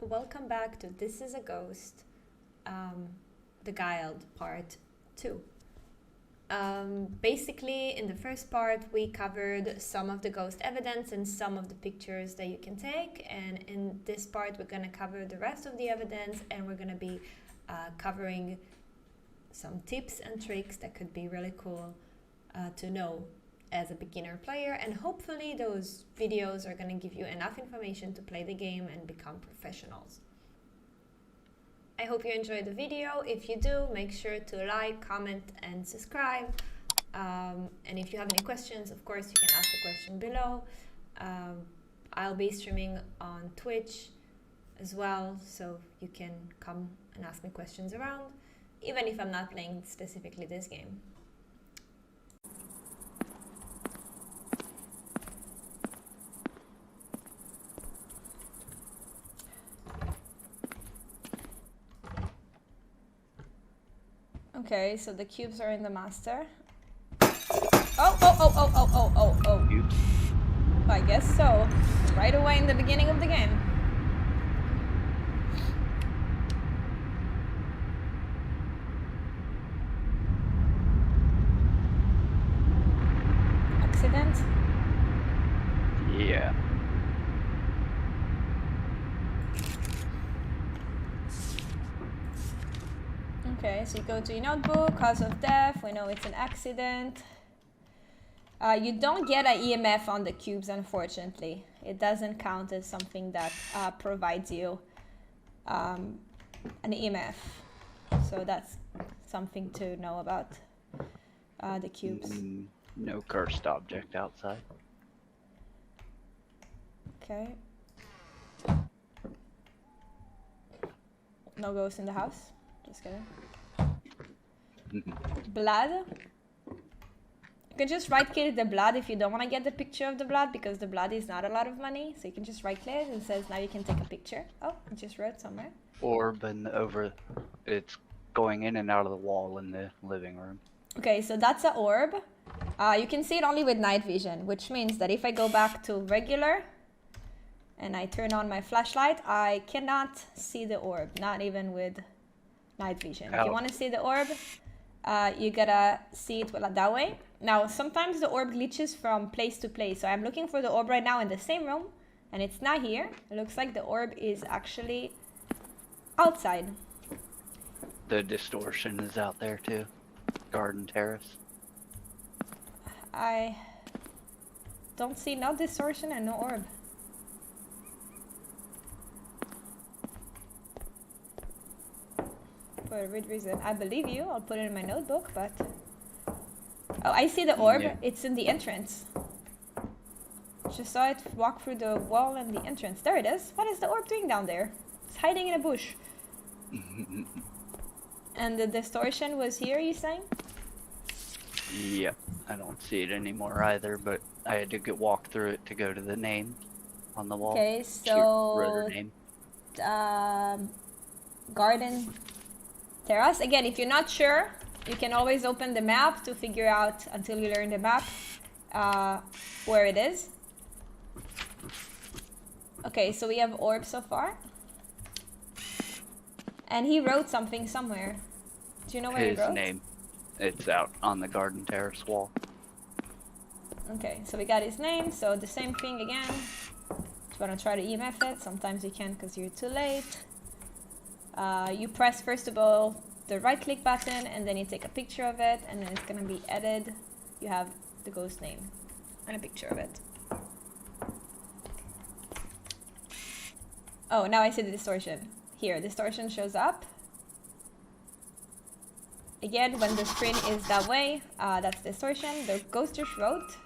welcome back to This is a Ghost, the Guiled Part 2. Basically, in the first part, we covered some of the ghost evidence and some of the pictures that you can take, and in this part, we're going to cover the rest of the evidence, and we're going to be covering some tips and tricks that could be really cool to know as a beginner player, and hopefully those videos are going to give you enough information to play the game and become professionals. I hope you enjoyed the video. If you do, make sure to like, comment and subscribe. And if you have any questions, of course, you can ask the question below. I'll be streaming on Twitch as well, so you can come and ask me questions around, even if I'm not playing specifically this game. Okay, so the cubes are in the master. Oh. Cubes? I guess so. Right away in the beginning of the game. Accident? Yeah. Okay, so you go to your notebook, cause of death, we know it's an accident. You don't get an EMF on the cubes, unfortunately. It doesn't count as something that provides you an EMF. So that's something to know about the cubes. No cursed object outside. Okay. No ghost in the house. Just kidding. Blood. You can just right click the blood if you don't want to get the picture of the blood, because the blood is not a lot of money. So you can just right click and it says now you can take a picture. Oh, I just wrote somewhere. Orb and over, it's going in and out of the wall in the living room. Okay, so that's an orb. You can see it only with night vision, which means that if I go back to regular and I turn on my flashlight, I cannot see the orb, not even with night vision. If you want to see the orb, you gotta see it that way. Now, sometimes the orb glitches from place to place. So I'm looking for the orb right now in the same room, and it's not here. It looks like the orb is actually outside. The distortion is out there too. Garden terrace. I don't see no distortion and no orb. For a weird reason. I believe you. I'll put it in my notebook, but... Oh, I see the orb. Yeah. It's in the entrance. Just saw it walk through the wall and the entrance. There it is. What is the orb doing down there? It's hiding in a bush. And the distortion was here, you saying? Yep. I don't see it anymore either, but I had to walk through it to go to the name on the wall. Okay, so... Name. Garden terrace. Again, if you're not sure, you can always open the map to figure out, until you learn the map, where it is. Okay, so we have orb so far. And he wrote something somewhere. Do you know where he wrote? His name. It's out on the garden terrace wall. Okay, so we got his name. So the same thing again. If you want to try to EMF it, sometimes you can't because you're too late. You press, first of all, the right click button, and then you take a picture of it, and then it's going to be edited. You have the ghost name and a picture of it. Oh, now I see the distortion. Here, distortion shows up. Again, when the screen is that way, that's distortion. The ghost just wrote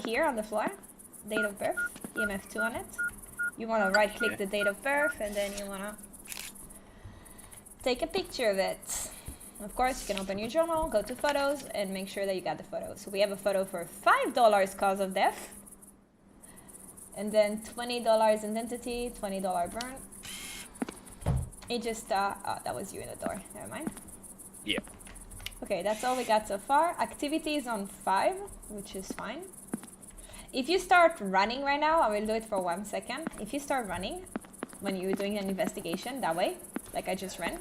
here on the floor, date of birth, EMF 2 on it. You want to right click the date of birth, and then you want to take a picture of it. Of course, you can open your journal, go to photos, and make sure that you got the photo. So we have a photo for $5 cause of death. And then $20 identity, $20 burn. It just, oh, that was you in the door. Never mind. Yeah. Okay, that's all we got so far. Activity is on 5, which is fine. if you start running right now, I will do it for 1 second. If you start running when you're doing an investigation that way, like I just ran,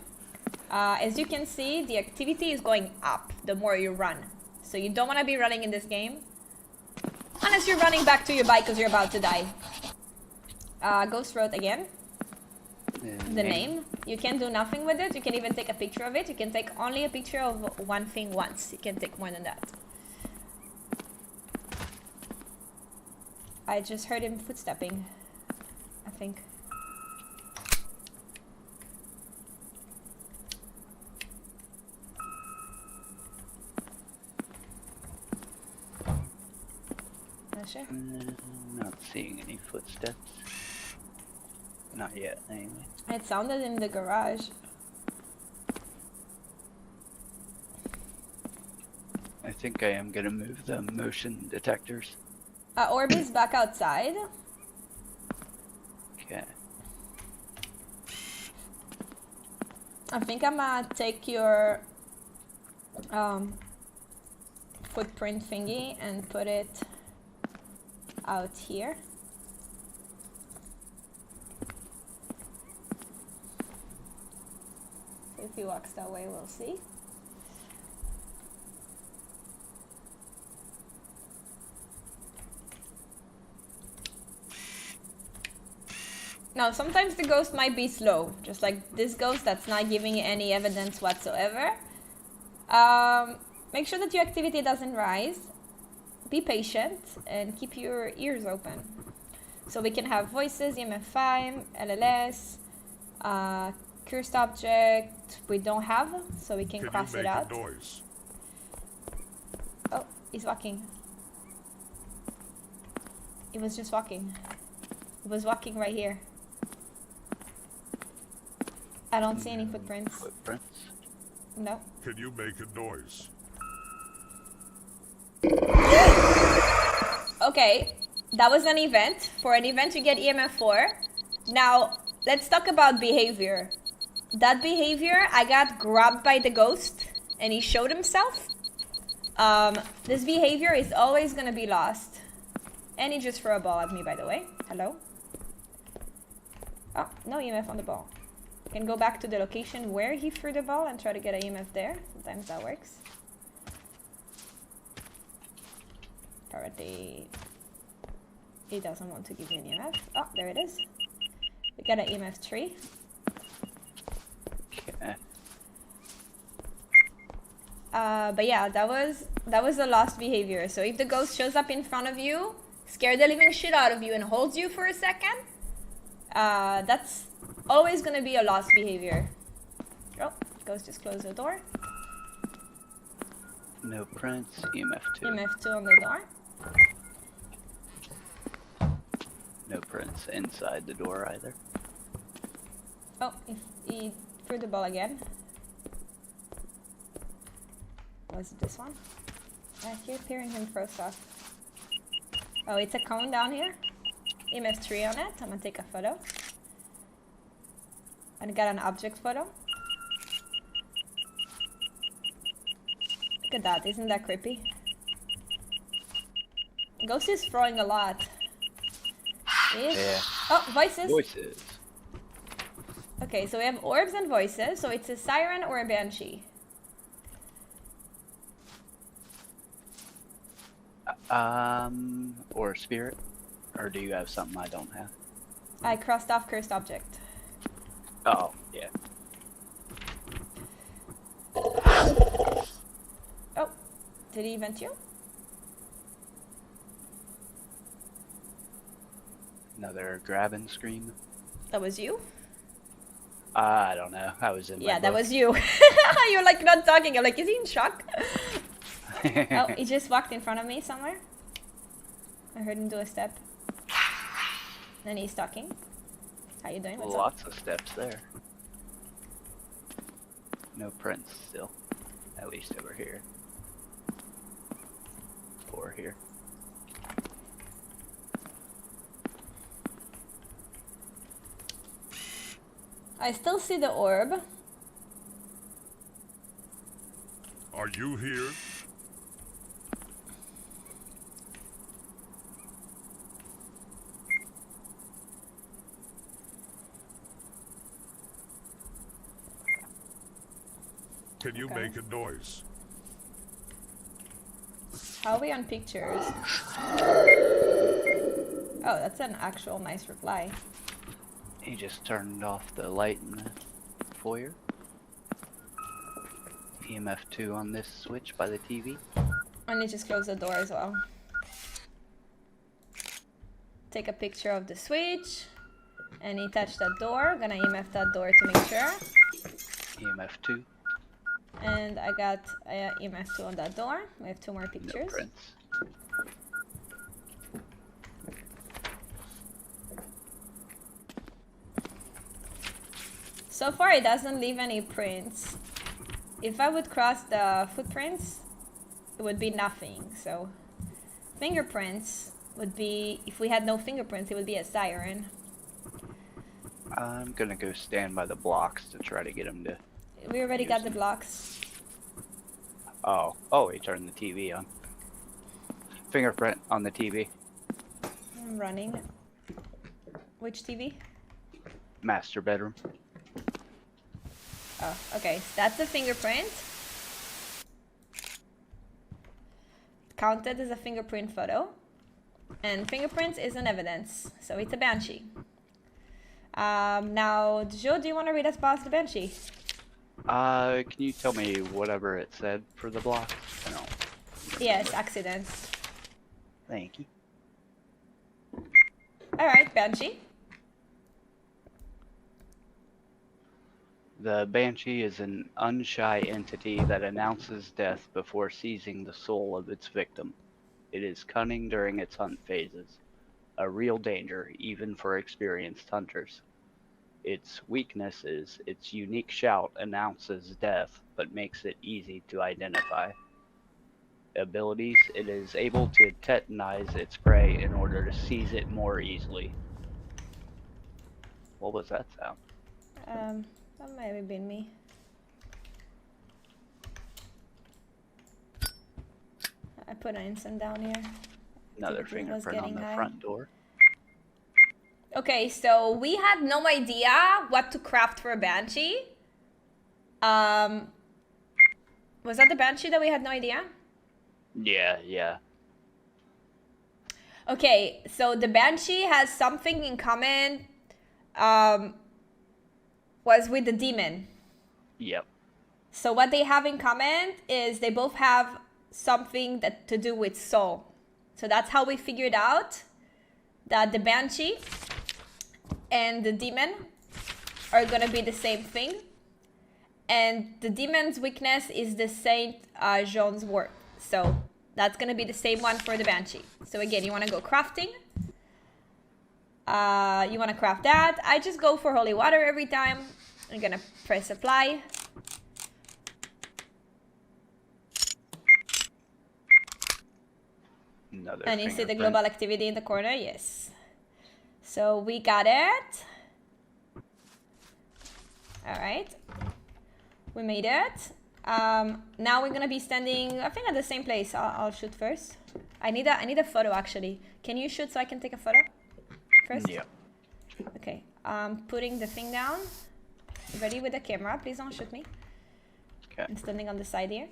as you can see, the activity is going up the more you run. So you don't want to be running in this game unless you're running back to your bike because you're about to die. Ghost wrote again the name. You can do nothing with it. You can even take a picture of it. You can take only a picture of one thing once. You can take more than that. I just heard him footstepping, I think. Not sure. Not seeing any footsteps. Not yet, anyway. It sounded in the garage. I think I am gonna move the motion detectors. Orb is back outside. Okay. I think I'm gonna take your footprint thingy and put it out here. If he walks that way, we'll see. Now, sometimes the ghost might be slow, just like this ghost that's not giving any evidence whatsoever. Make sure that your activity doesn't rise. Be patient and keep your ears open. So we can have voices, EMF5, LLS, cursed object we don't have, so we can cross it out. Noise? Oh, he's walking. He was just walking. He was walking right here. I don't see any footprints. Footprints? No. Can you make a noise? Okay, that was an event. For an event, you get EMF 4. Now, let's talk about behavior. That behavior, I got grabbed by the ghost, and he showed himself. This behavior is always gonna be lost. And he just threw a ball at me, by the way. Hello? Oh, no EMF on the ball. Can go back to the location where he threw the ball and try to get an EMF there. Sometimes that works. Apparently, he doesn't want to give me an EMF. Oh, there it is. We got an EMF 3. Okay. But yeah, that was a lost behavior. So if the ghost shows up in front of you, scare the living shit out of you, and holds you for a second, that's always gonna be a lost behavior. Oh, ghost just closed the door. No prints, EMF 2. EMF 2 on the door. No prints inside the door either. Oh, he threw the ball again. Was it this one? I keep hearing him throw stuff. Oh, it's a cone down here. EMF 3 on it. I'm gonna take a photo. And got an object photo. Look at that, isn't that creepy? Ghost is throwing a lot. Yeah. Oh, voices. Voices. Okay, so we have orbs and voices. So it's a siren or a banshee. Or spirit? Or do you have something I don't have? I crossed off cursed object. Oh, yeah. Oh, did he vent you? Another grab and scream. That was you? I don't know. I was in my Yeah, that book. was you. You're like not talking. I'm like, is he in shock? Oh, he just walked in front of me somewhere. I heard him do a step. Then he's talking. How you doing? What's up? Lots of steps there. No prints still. At least over here. Or here. I still see the orb. Are you here? Can you Okay. make a noise? How are we on pictures? Oh, that's an actual nice reply. He just turned off the light in the foyer. EMF 2 on this switch by the TV. And you just close the door as well. Take a picture of the switch. And he touched that door. Gonna EMF that door to make sure. EMF 2. And I got EMF 2 on that door. We have 2 more No pictures. prints. So far it doesn't leave any prints. If I would cross the footprints, it would be nothing. So fingerprints would be, if we had no fingerprints, it would be a siren. I'm gonna go stand by the blocks to try to get him to. We already got the blocks. Oh, he turned the TV on. Fingerprint on the TV. I'm running. Which TV? Master bedroom. Oh, okay. So that's the fingerprint. Counted as a fingerprint photo. And fingerprints is an evidence. So it's a banshee. Now, Joe, do you want to read us past the banshee? Can you tell me whatever it said for the block? No. Yes, accidents. Thank you. Alright, banshee. The banshee is an unshy entity that announces death before seizing the soul of its victim. It is cunning during its hunt phases, a real danger even for experienced hunters. Its weakness is its unique shout announces death, but makes it easy to identify. Abilities: it is able to tetanize its prey in order to seize it more easily. What was that sound? That might have been me. I put an instant down here. Another Activity was fingerprint on getting the high. front door. Okay, so we had no idea what to craft for a banshee. Was that the banshee that we had no idea? Yeah. Okay, so the banshee has something in common. Was with the demon. Yep. So what they have in common is they both have something that to do with soul. So that's how we figured out that the banshee and the demon are gonna be the same thing. And the demon's weakness is the Saint Jean's word. So that's gonna be the same one for the banshee. So again, you wanna go crafting. You wanna craft that. I just go for holy water every time. I'm gonna press apply. Another And you see the fingerprint. global activity in the corner? Yes. So we got it. All right. We made it. Now we're gonna be standing, I think, at the same place. I'll shoot first. I need a photo actually. Can you shoot so I can take a photo first? Yep. Okay. Putting the thing down. Ready with the camera. Please don't shoot me. Okay. I'm standing on the side here.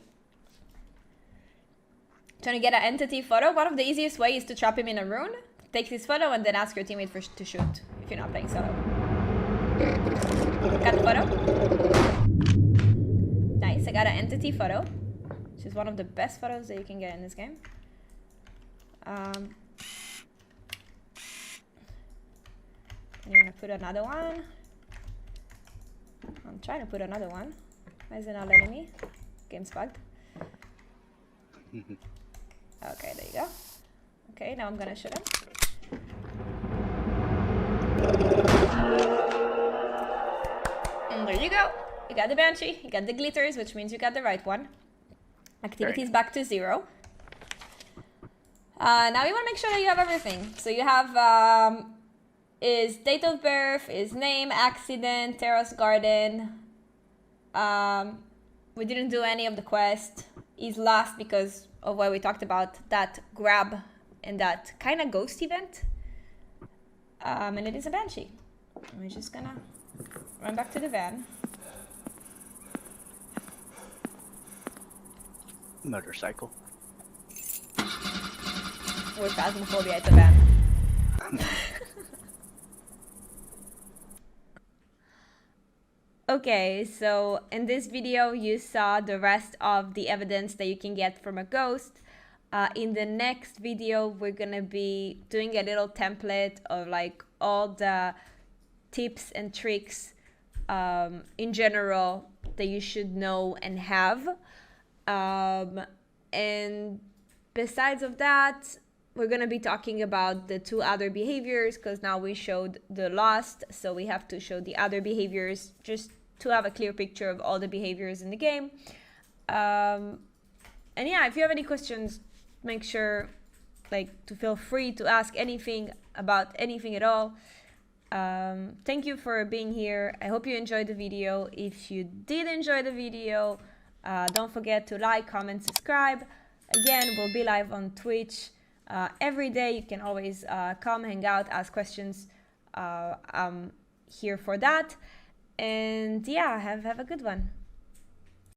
Trying to get an entity photo. One of the easiest ways is to trap him in a rune. Take this photo and then ask your teammate to shoot if you're not playing solo. Got the photo? Nice, I got an entity photo, which is one of the best photos that you can get in this game. And you want to put another one? I'm trying to put another one. Why is it not letting me? Game's bugged. Okay, there you go. Okay, now I'm gonna shoot him. And there you go. You got the banshee, you got the glitters, which means you got the right one. Activity is back to 0. Now you want to make sure that you have everything. So you have his date of birth, his name, accident, terrace garden. We didn't do any of the quest. He's last because of what we talked about, that grab and that kind of ghost event. And it is a banshee. We're just gonna run back to the van. Motorcycle. With phasmophobia, it's a van. Okay, so in this video you saw the rest of the evidence that you can get from a ghost. In the next video we're gonna be doing a little template of like all the tips and tricks in general that you should know and have. And besides of that, we're going to be talking about the two other behaviors, because now we showed the lost, so we have to show the other behaviors just to have a clear picture of all the behaviors in the game. And yeah, if you have any questions, make sure to feel free to ask anything about anything at all. Thank you for being here. I hope you enjoyed the video. If you did enjoy the video, don't forget to like, comment, subscribe. Again, we'll be live on Twitch every day. You can always come, hang out, ask questions. I'm here for that. And yeah, have a good one.